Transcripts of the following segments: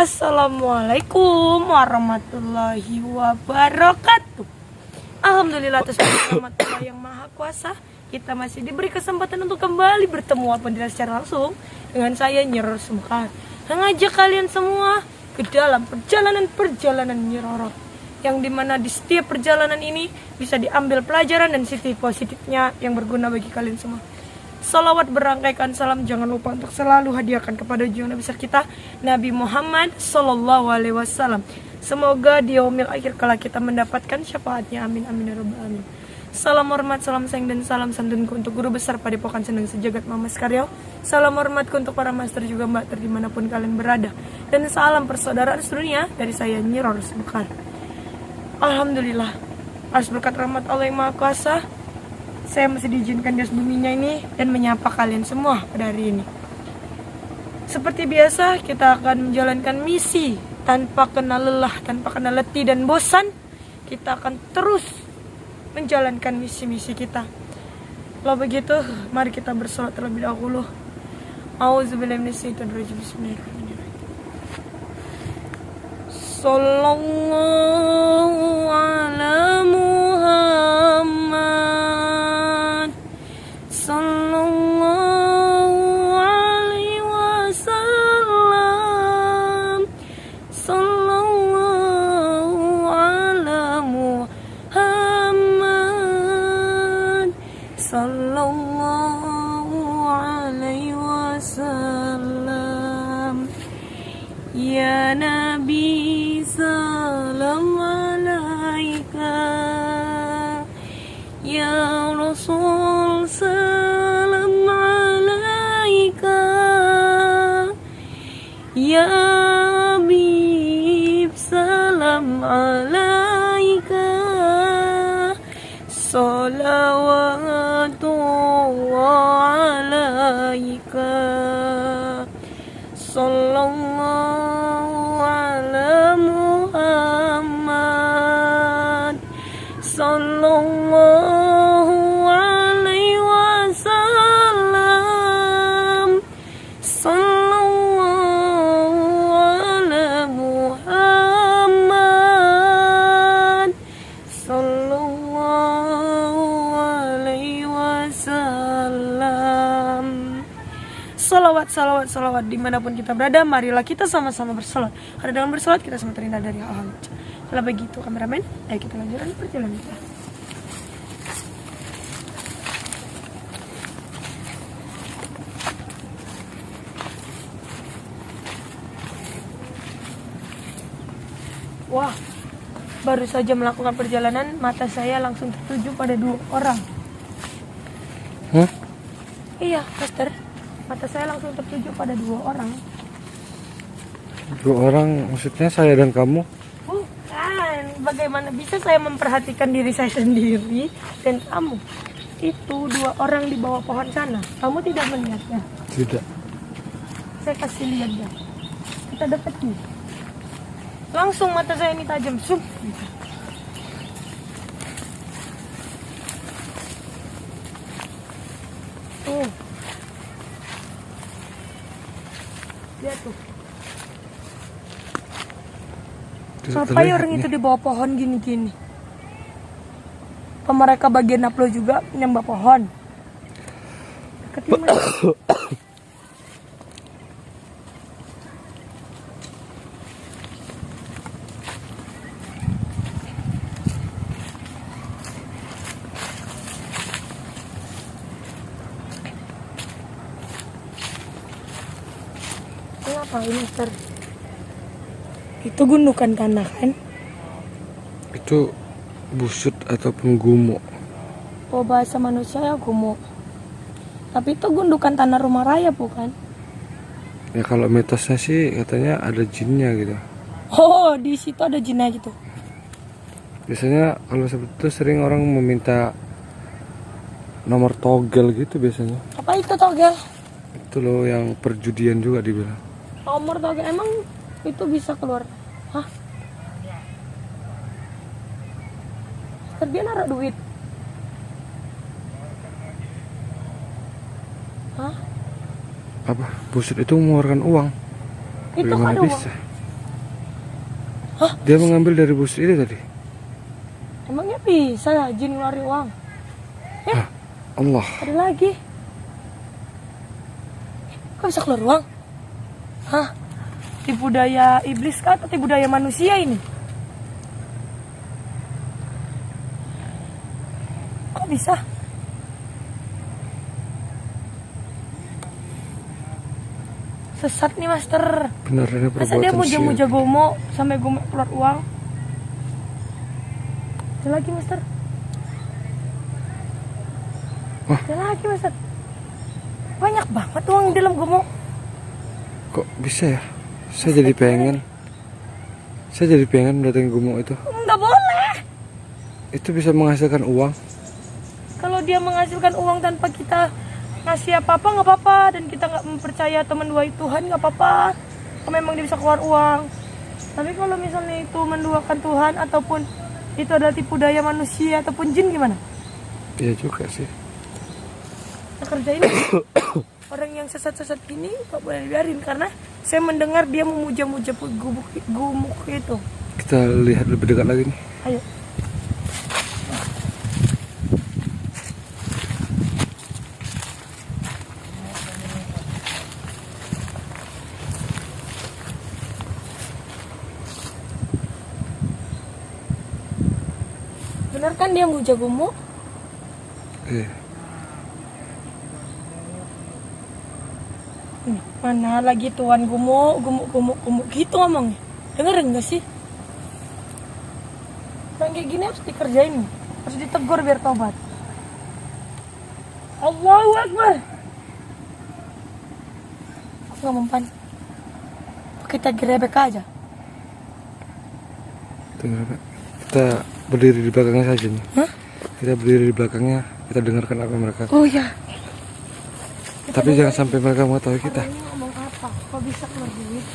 Assalamualaikum warahmatullahi wabarakatuh. Alhamdulillah atas rahmat Allah yang Maha Kuasa, kita masih diberi kesempatan untuk kembali bertemu apabila secara langsung dengan saya Nyi Sumkar, mengajak kalian semua ke dalam perjalanan Nyi Roro, yang dimana di setiap perjalanan ini bisa diambil pelajaran dan sisi positifnya yang berguna bagi kalian semua. Salawat berangkaikan salam jangan lupa untuk selalu hadiahkan kepada junjungan besar kita Nabi Muhammad Sallallahu Alaihi Wasallam. Semoga di yaumil akhir kala kita mendapatkan syafaatnya, amin amin ya rabbal alamin. Salam hormat, salam sayang dan salam santunku untuk guru besar Padepokan Sendang Sejagat Mama Skaryo. Salam hormatku untuk para master juga mbak dimanapun kalian berada. Dan salam persaudaraan sedunia dari saya Nyi Roro Sumkar. Alhamdulillah, atas berkat rahmat Allah yang Maha Kuasa, saya masih diizinkan di buminya ini dan menyapa kalian semua pada hari ini. Seperti biasa, kita akan menjalankan misi tanpa kena lelah, tanpa kena letih dan bosan. Kita akan terus menjalankan misi-misi kita. Kalau begitu, mari kita bersolat terlebih dahulu. Auzubillahi minasyaitonirrajim. Bismillahirrahmanirrahim. Sallallahu ala Muhammad, sallallahu alaihi wasallam, sallallahu ala Muhammad, sallallahu alaihi wasallam. Ya Nabi salam alaika, ya Rasul salam alaika, ya Habib salam alaika, salawatullah alaika, sallallahu ala Muhammad, sallallahu alaihi wasallam, sallallahu ala Muhammad, sallallahu alaihi wasallam. Salawat, salawat, salawat dimanapun kita berada, marilah kita sama-sama bersalawat. Karena dengan bersalawat kita semua terhindar dari hal-hal. Kalau begitu kameramen, ayo kita lanjutkan perjalanan kita. Wah, baru saja melakukan perjalanan, mata saya langsung tertuju pada 2 orang. Iya, Master. Mata saya langsung tertuju pada 2 orang. 2 orang maksudnya saya dan kamu? Bukan, bagaimana bisa saya memperhatikan diri saya sendiri dan kamu? Itu 2 orang di bawah pohon sana. Kamu tidak melihatnya? Tidak. Saya kasih lihat ya. Kita dekati. Langsung mata saya ini tajam. Sup. Tuh. Lihat tuh. Sampai orang itu di bawah pohon gini-gini. Apa mereka bagian upload juga nyembah pohon? Ketimbang. Kenapa ini, Mister? Itu gundukan tanah kan? Itu busut ataupun gumuk. Oh, bahasa manusia ya gumuk. Tapi itu gundukan tanah rumah raya bukan? Ya kalau mitosnya sih katanya ada jinnya gitu. Oh, di situ ada jinnya gitu. Biasanya kalau seperti itu sering orang meminta nomor togel gitu biasanya. Apa itu togel? Itu loh yang perjudian juga dibilang. Nomor togel emang itu bisa keluar? Hah? Terbiar naruh duit. Hah? Apa? Busut itu mengeluarkan uang. Itu Bagaimana kan bisa? Dia mengambil dari bus ini tadi. Emangnya bisa ya jin ngeluarin uang? Hah, Allah. Ada lagi. Kok bisa keluar uang? Hah? Tipu daya iblis kah atau tipu daya manusia ini? Kok bisa? Sesat nih master. Benar ini Masa dia perbuatan muja-muja sial. gomo sampai gomo keluar uang? Ada lagi master. Wah. Ada lagi master. Banyak banget uang di dalam gomo. Kok bisa ya? Saya jadi pengen. Saya jadi pengen mendatangi gumuk itu. Nggak boleh. Itu bisa menghasilkan uang. Kalau dia menghasilkan uang tanpa kita ngasih apa-apa nggak apa-apa, dan kita nggak mempercaya atau menduai Tuhan nggak apa-apa. Kalau memang dia bisa keluar uang. Tapi kalau misalnya itu menduakan Tuhan ataupun itu adalah tipu daya manusia ataupun jin gimana? Iya juga sih. Kita kerjain orang yang sesat-sesat gini nggak boleh biarin, karena saya mendengar dia memuja-muja gumuk itu. Kita lihat lebih dekat lagi nih. Ayo. Benar kan dia muja gumuk? Iya. Mana lagi tuan gumuk gitu ngomongnya. Dengerin gak sih? Orang kayak gini harus dikerjain, harus ditegur biar tobat. Allahu Akbar. Aku gak mempan. Kita gerebek aja. Kita berdiri di belakangnya saja nih. Hah? Kita berdiri di belakangnya, kita dengarkan apa mereka. Oh ya. Tapi jangan sampai mereka mengetahui kita. Ini ngomong apa? Kok bisa keluar duit?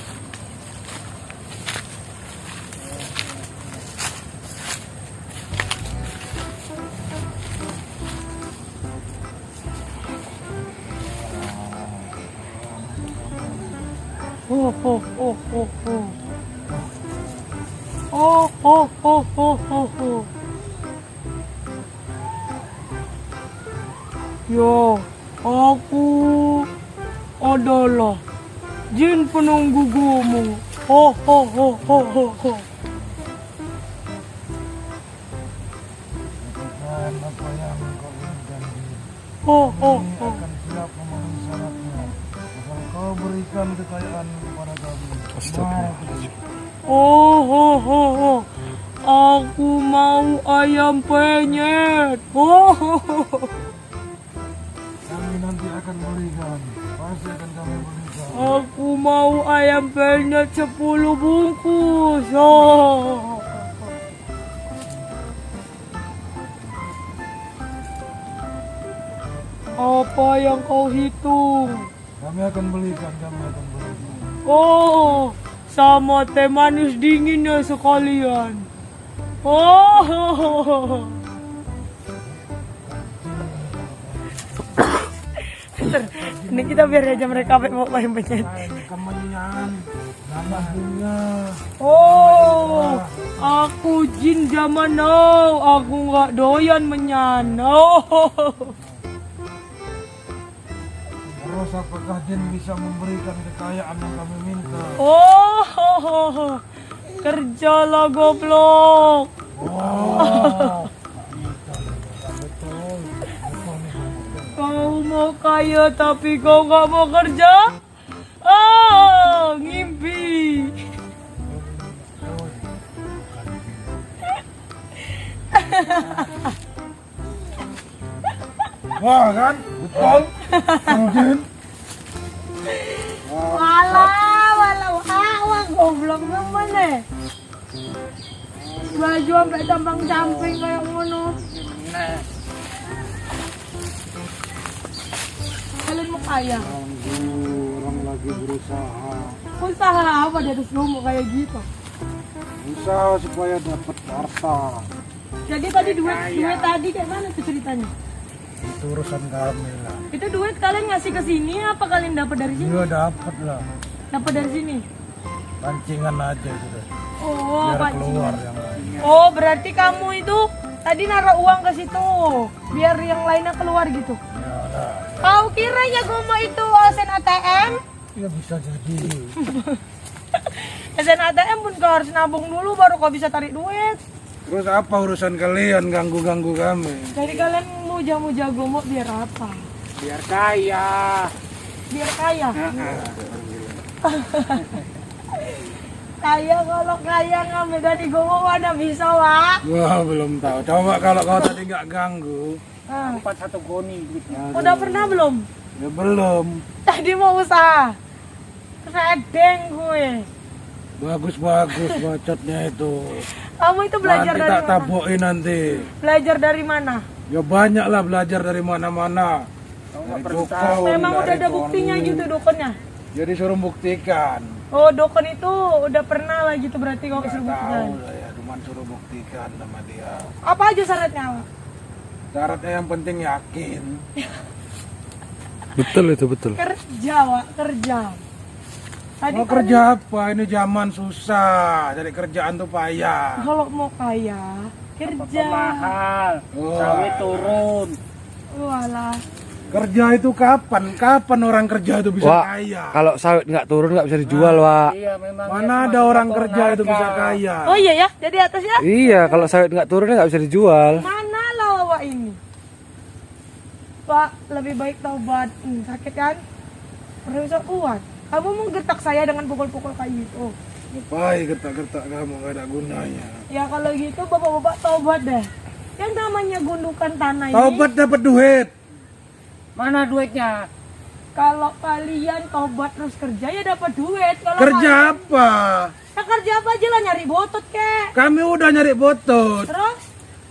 Oh. Yo, aku adalah jin penunggu gumuk. Ho. Dan apa yang kau inginkan Ho. akan siap memenuhi syaratnya asal kau berikan kekayaan kepada kami. Astagfirullahaladzim. Oh. Aku mau ayam penyet. Oh. Kami nanti akan berikan, pasti akan kami berikan. Aku mau ayam penyet 10 bungkus. Oh. Apa yang kau hitung? Kami akan belikan. Oh, sama teh manis dinginnya sekalian. Oh. Ini kita biar aja mereka mau main pencet. Kemenyan, nama bunga. Oh, aku jin zaman now. Aku nggak doyan menyan. Oh. Terus apakah jin bisa memberikan kekayaan yang kami minta? Oh, kerjalah goblok. Wow. Kau mau kaya tapi kau nggak mau kerja? Ah, ngimpi. Wah kan, betul. Jin. Walau, goblok mana? Baju sampai camping kayak ngono. Kalian mau kaya? Orang lagi berusaha. Usaha apa di atas rumah kayak gitu? Usaha supaya dapat harta. Jadi tadi duit tadi kayak mana tuh ceritanya? Itu urusan kami lah. Itu duit kalian ngasih ke sini apa kalian dapat dari sini? Iya dapat lah. Dapat dari sini. Pancingan aja gitu. Oh, biar Pak keluar Ji. yang lain. Oh, berarti kamu itu tadi naruh uang ke situ biar yang lainnya keluar gitu. Ya lah, Kau kira ya Gomo itu sen ATM? ya bisa jadi. Sen ATM pun kau harus nabung dulu baru kau bisa tarik duit. Terus apa urusan kalian ganggu-ganggu kami? Jadi kalian muja-muja Gomo biar apa? Biar kaya. Biar kaya. Kaya kalau kaya ngambil dari Gomo mana bisa, Wak? Wah, belum tahu. Coba kalau kau tadi nggak ganggu. Ah, 41 goni duitnya. udah pernah belum? Ya belum. Tadi mau usaha. Redeng gue. Bagus-bagus bacotnya itu. Kamu itu belajar Nanti dari tak mana? tabokin nanti. Belajar dari mana? Ya banyak lah belajar dari mana-mana. Dari dukun, Memang udah dari ada buktinya doni. gitu dukunnya. Jadi suruh buktikan. Oh, dukun itu udah pernah lah gitu berarti kau Nggak suruh tahu buktikan. lah ya, cuma suruh buktikan sama dia. Apa aja syaratnya, Wak? Syaratnya yang penting yakin. Betul itu betul. Kerja, Wak, kerja. Tadi Mau kan kerja apa? Ini zaman susah. Jadi kerjaan tuh payah. kalau mau kaya, kerja. Mahal. Wah. Sawit turun. Walah. Kerja itu kapan? Kapan orang kerja itu bisa Wak, kaya? kalau sawit nggak turun nggak bisa dijual, Wak. Iya memang. Mana ada orang kerja itu bisa kaya? Oh iya ya, jadi atas ya. Iya, kalau sawit nggak turun nggak bisa dijual. Mana lah Wak ini? Pak, lebih baik taubat. Sakit kan? Udah bisa kuat. Kamu mau gertak saya dengan pukul-pukul kayak gitu. Ngapain gertak-gertak kamu gak ada gunanya? Ya kalau gitu bapak-bapak taubat deh. Yang namanya gundukan tanah ini. Taubat dapat duit. Mana duitnya? Kalau kalian taubat terus kerja ya dapat duit. Kalau Kerja apa? Ya kerja apa aja lah, nyari botot kek. Kami udah nyari botot. Terus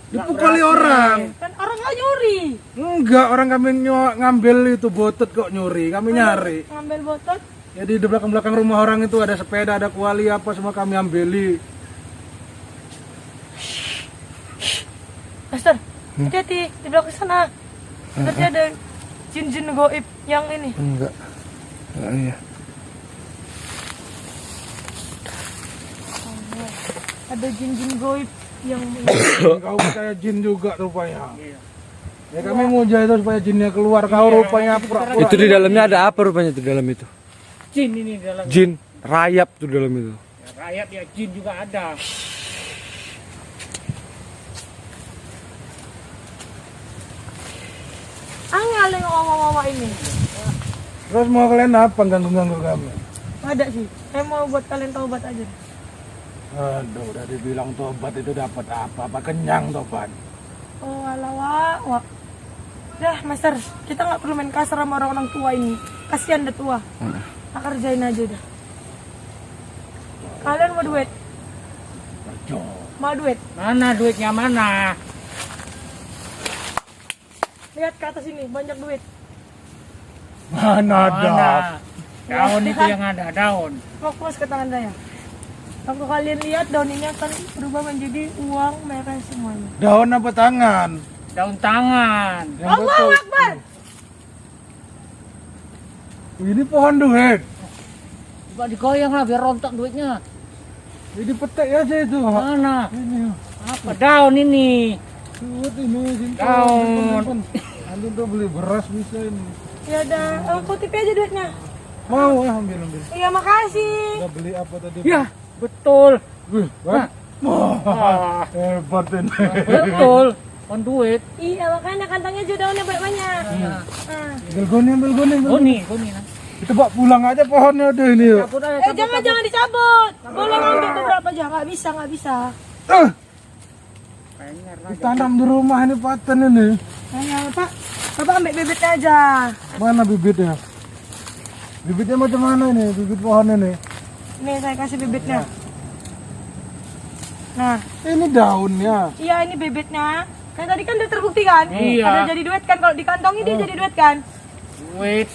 Dipukuli orang. kan orang nggak nyuri. Enggak, orang kami ngambil itu botot kok nyuri. Kami nyari. Ngambil botot. Jadi di belakang-belakang rumah orang itu ada sepeda, ada kuali apa semua kami ambeli. Master, hati-hati di belakang sana. Berarti ada jin-jin goib yang ini. Enggak. Iya. Ada jin-jin goib yang Kau percaya jin juga rupanya. Ya kami muja itu supaya jinnya keluar. Kau rupanya pura-pura. Itu di dalamnya ada apa rupanya di dalam itu? Jin ini dalam. Jin, rayap tuh dalam itu. Rakyat ya jin juga ada. angaling ngomong-ngomong ini. Terus mau kalian apa ganggu-ganggu kami? Ada sih. Saya mau buat kalian taubat aja. Aduh, udah dibilang tobat itu dapat apa? Apa kenyang tobat? Oh alah Wak. Dah Master, kita nggak perlu main kasar sama orang-orang tua ini. Kasihan dah tua. Nah, kerjain aja dah. Kalian mau duit? Kerja. Mau duit? Mana duitnya mana? Lihat ke atas ini, banyak duit. Mana ada? Mana? Daun itu yang ada daun. Fokus ke tangan saya. Kalau kalian lihat daun ini akan berubah menjadi uang merah semuanya. Daun apa tangan? Daun tangan. Yang Allahu betul. Akbar. Ini pohon duit. Coba digoyang lah biar rontok duitnya. Ini petek aja itu. Mana? Ini. Apa daun ini? Duit ini. Simpan, Daun. simpan. Antum tuh beli beras bisa ini. Ya udah, kutip aja duitnya. Mau ya ambil. Iya makasih. Udah beli apa tadi? Ya, betul. Wih, wah. Wah, hebat ini. Betul. Kon duit. Iya makanya kantongnya juga daunnya banyak-banyak. Nah. Ambil goni. Goni. Kita bawa pulang aja pohonnya deh ini yuk. Cabut aja. Jangan dicabut. Boleh ngambil beberapa aja, nggak bisa. Ditanam di rumah ini paten ini. Nah, Pak, Bapak ambil bibitnya aja. Mana bibitnya? Bibitnya macam mana ini? Bibit pohon ini. Nih saya kasih bibitnya. Nah, Ini daunnya. iya ini bibitnya. Kan tadi kan udah terbukti kan? Iya. Ada jadi duit kan, kalau dikantongi dia jadi duit kan? Duit.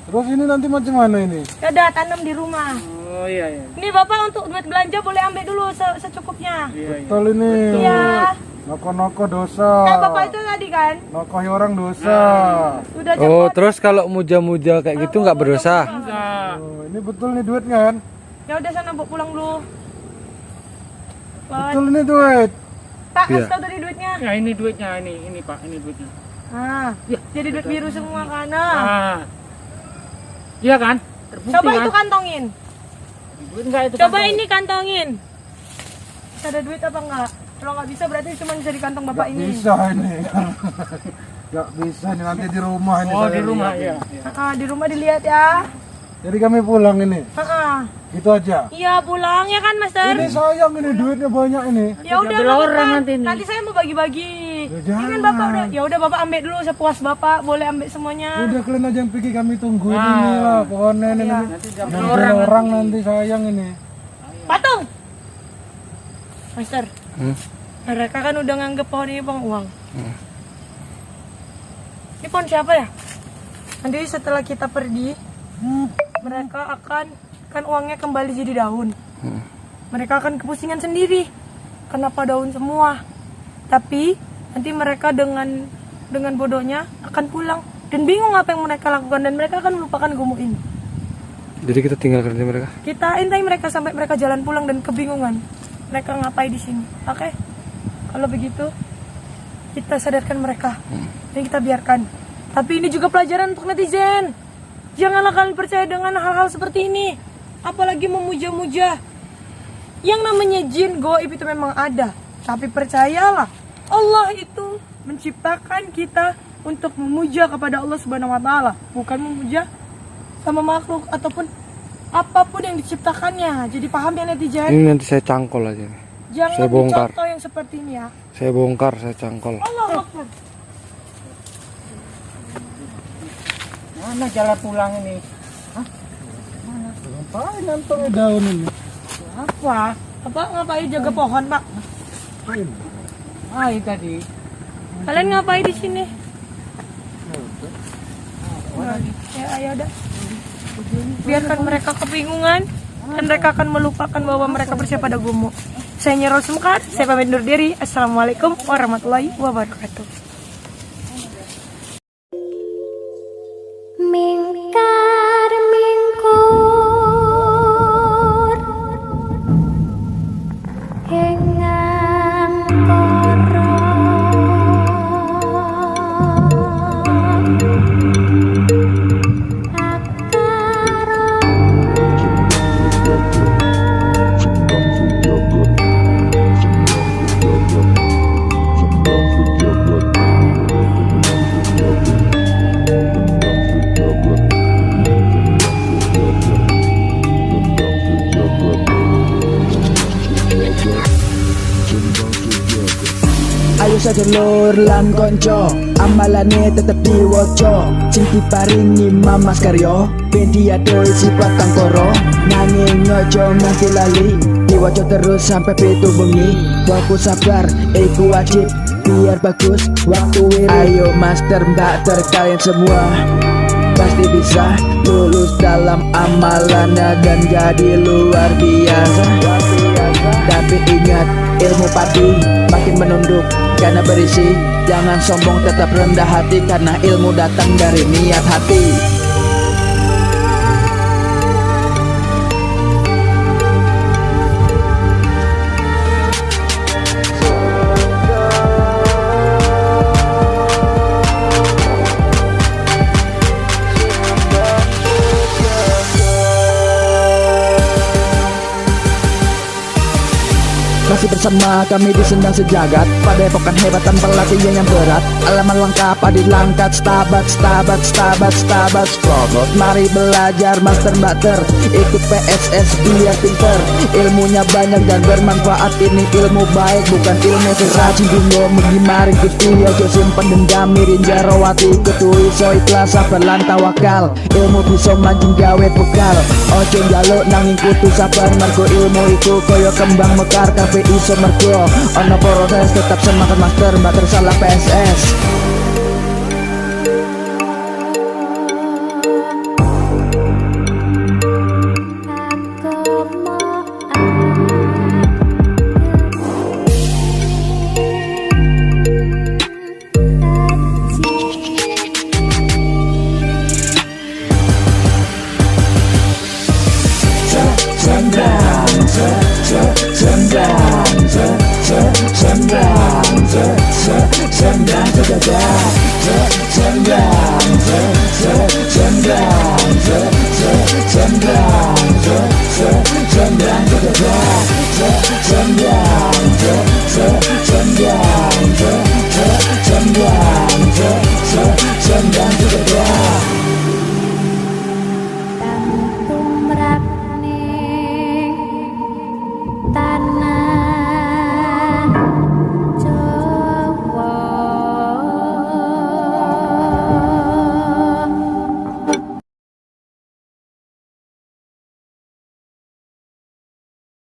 Terus ini nanti macam mana ini? Ya udah tanam di rumah. Oh iya. Ini Bapak untuk duit belanja boleh ambil dulu secukupnya. Betul ini. Iya. Noko-noko dosa. Kayak Bapak itu tadi kan? Nokohi orang dosa. Udah Oh, cepet. terus kalau muja-muja kayak gitu nggak berdosa? Enggak. Oh, ini betul nih duit kan? Ya udah sana bawa pulang dulu. Betul ini duit. Pak, Iya. kasih tau tadi duitnya. Ya ini duitnya, ini Pak, ini duitnya. Ah, jadi duit biru semua kan. Ah. Iya kan? Terbukti Coba kan? itu kantongin. Duit enggak itu Coba kantong? ini kantongin. Bisa ada duit apa enggak? Kalau nggak bisa berarti cuma bisa di kantong bapak Gak ini. bisa ini. Gak bisa ini nanti di rumah ini. Oh, saya di rumah lihat. ya. Di rumah dilihat ya. Jadi kami pulang ini. Gitu aja. Iya pulang ya kan Master. Ini sayang ini duitnya banyak ini. Ya udah Diambil nggak orang apa-apa. nanti ini. Nanti saya mau bagi-bagi. Ya, Ini kan jangan. bapak udah. Ya udah bapak ambil dulu sepuas bapak. Boleh ambil semuanya. Udah kalian aja yang pergi kami tungguin Ah. ini lah pohonnya ini. Iya. Nanti diambil Nanti orang. orang nanti sayang ini. Patung. Master. Hmm? Mereka kan udah nganggep pohon ini pohon uang. Ini pohon siapa ya? Nanti setelah kita pergi, mereka akan kan uangnya kembali jadi daun. Mereka akan kepusingan sendiri. Kenapa daun semua? Tapi nanti mereka dengan bodohnya akan pulang dan bingung apa yang mereka lakukan dan mereka akan melupakan gumuk ini. Jadi kita tinggalkan aja mereka. Kita intai mereka sampai mereka jalan pulang dan kebingungan. Mereka ngapain di sini? Oke? Kalau begitu, kita sadarkan mereka dan kita biarkan. Tapi ini juga pelajaran untuk netizen. Janganlah kalian percaya dengan hal-hal seperti ini. Apalagi memuja-muja. Yang namanya jin goib itu memang ada. Tapi percayalah, Allah itu menciptakan kita untuk memuja kepada Allah Subhanahu wa taala, bukan memuja sama makhluk ataupun apapun yang diciptakannya. Jadi paham ya netizen? Ini nanti saya cangkol aja nih. Jangan Saya bongkar. dicontoh yang seperti ini ya. Saya bongkar, saya cangkol. Allah Akbar. Mana jalan pulang ini? Ngapain nantong daun ini? Apa? Apa ngapain jaga pohon, Pak? Ah, ini tadi. Kalian ngapain di sini? Ya, ayo dah. Biarkan mereka kebingungan dan mereka akan melupakan bahwa mereka bersih pada gumuk. Saya Nyirol Sumkar, saya pamit undur diri. Assalamualaikum warahmatullahi wabarakatuh. Mingkar mingkur hengang koro Ayo sedulur lan konco, amalane tetep diwoco. Sing diparingi Mamas Karyo, ben diadohi sifat kang koro. Nanging ojo nganti lali, diwoco terus sampai pitu bengi. Fokus sabar, iku wajib, biar bagus waktu wiri. Ayo master mbak kalian semua pasti bisa lulus dalam amalannya dan jadi luar biasa. Tapi ingat, ilmu padi makin menunduk karena berisi. Jangan sombong, tetap rendah hati karena ilmu datang dari niat hati. Masih bersama kami di Sendang Sejagat, pada epokan hebat tanpa latihan yang berat. Alaman lengkap adi langkat, stabat Strobot. Mari belajar master bater, ikut PSS biar pinter. Ilmunya banyak dan bermanfaat, ini ilmu baik bukan ilmu seracin. Dungo mengimarin kusti, ojo simpen dendam mirin jarawati. Ketui so ikhlas sabar lan tawakal, ilmu bisa mancing gawe bekal. Ojo njaluk nanging kudu sabar, mergo ilmu iku koyo kembang mekar. Kabeh iso mergo ono proses, tetap semangat master salah PSS. Sendang dadah.